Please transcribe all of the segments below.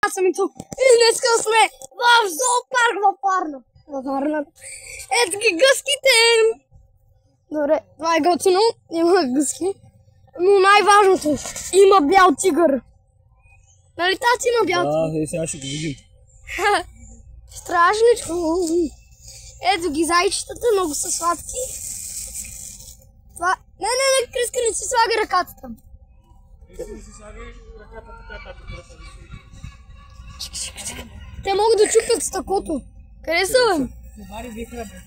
Аз съм и тук. И днеска сме в зоопарк във Варна. Ето ги гъските. Добре, това е готино. Има гъски. Но най-важното, има бял тигър. Нали тати има бял тигър? Да, сега ще го видим. Страшничко. Ето ги зайчетата, много са сладки. Това... Не, Криска, не си слагай ръката там. Те могат да чупят стъклото. Къде са, бе? Севари вихра, бе.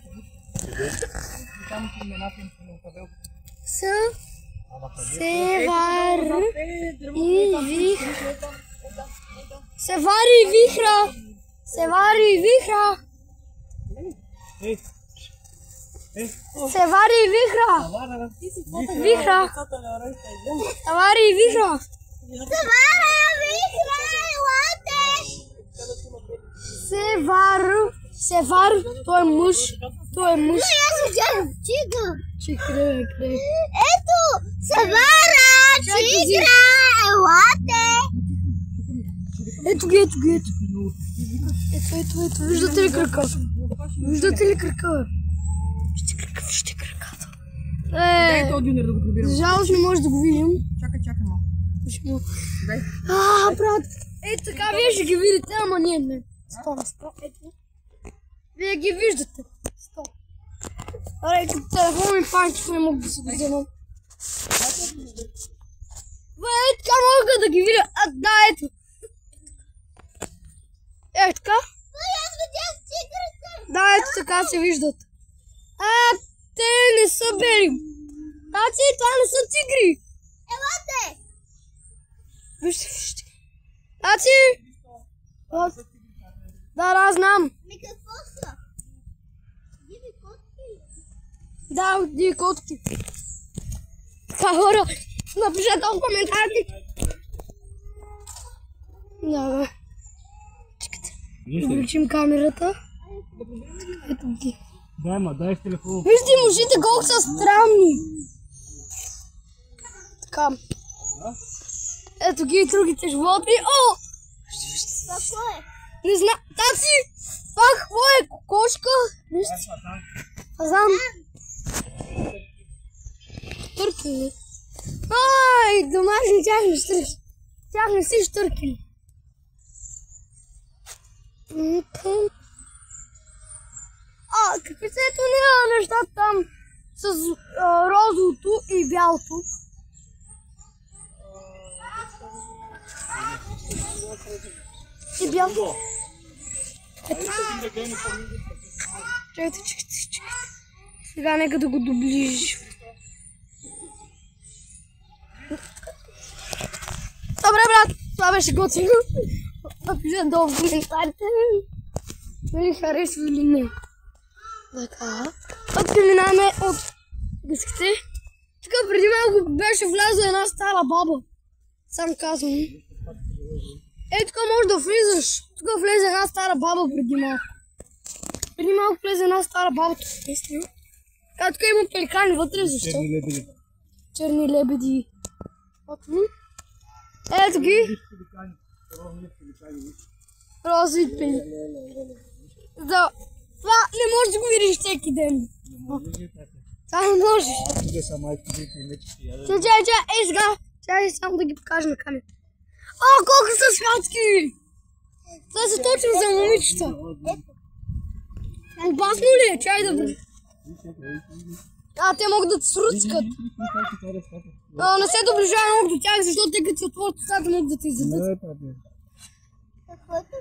Там имената им са на табелката. Севари и вихра. Севари и вихра. Севари и вихра. Вихра. Севари и вихра. Севар, той е мъж. Той е мъж. Чикре. Ето, Севара, тигра, елате. Ето ги. Ето, виждате ли кръка? Вижте краката. Дай този дюнер да го прибирам. За жалост не може да го видим. Чакай малко. Дай. Брат. Ето така, вие ще ги видите, ама ние не. Сто. Ето. Вие ги виждате. 100. Аре, като телефон ми панчето не мога да се го вземам. Ето така мога да ги видя. Да, ето. Ето така. Да, ето така се виждат. Те не са бели. Таци, това не са тигри. Елате. Вижте. Таци. Да, знам. Ми какво са? Диви котки? Да, диви котки. Това хора, напишете в коментарите. Да, бе. Чекайте. Обличим камерата. Ето ги. Дай в телефона. Вижте мушите колко са странни. Така. Ето ги и другите животни. О! Какво е? Не знам. Таци! Това какво е? Кокошка? Вижте. Фазан. Штъркели. Ай, домашни тяхни штърки. Тяхни си штъркели. Какви са ето ние нещата там с розовото и бялото? И бялото. Чакайте. Сега нека да го доближиш. Добре, брат, това беше готино. Напишете долу в коментарите. Дали харесва или не. Така. Тук минаваме от гъските. Тук преди малко беше влязла една стара баба. Сам казвам. Тук можеш да влизаш. Тук влезе една стара баба преди малко. Преди малко влезе една стара баба. Тук има пеликани вътре, защо? Черни лебеди. Ето ги. Розови пеликани. Това не можеш да го видиш всеки ден. Това не можеш. Чай, сега. Чай само да ги покажа на камера. Колко са сладки! Това са точно за момичета. Опасно ли е? Чай да бъде. Те могат да те сруцкат. Не се доближава много до тях, защото те като се отворят устата могат да те изядат.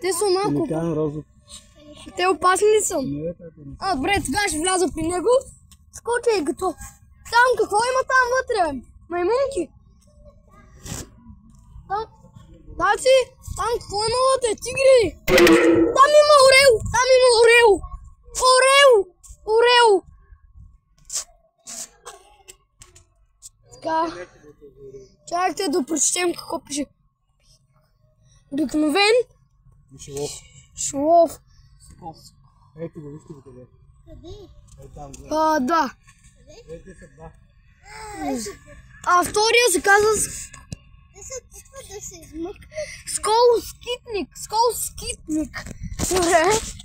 Те са малко. Те опасни ли са? Добре, сега ще вляза при него. Скочи като. Там какво има там вътре? Маймунки? Таци, там какво има вътре? Тигри? Там има орел! Орел! Така. Чакайте да прочетем какво пише. Обикновен. Шилов. Ето го, вижте го къде. Къде? Да. Ето са два. Втория се казва Те се опитват да се измъкнат. сколоскитни. skitnik. Skitnik. Dobra.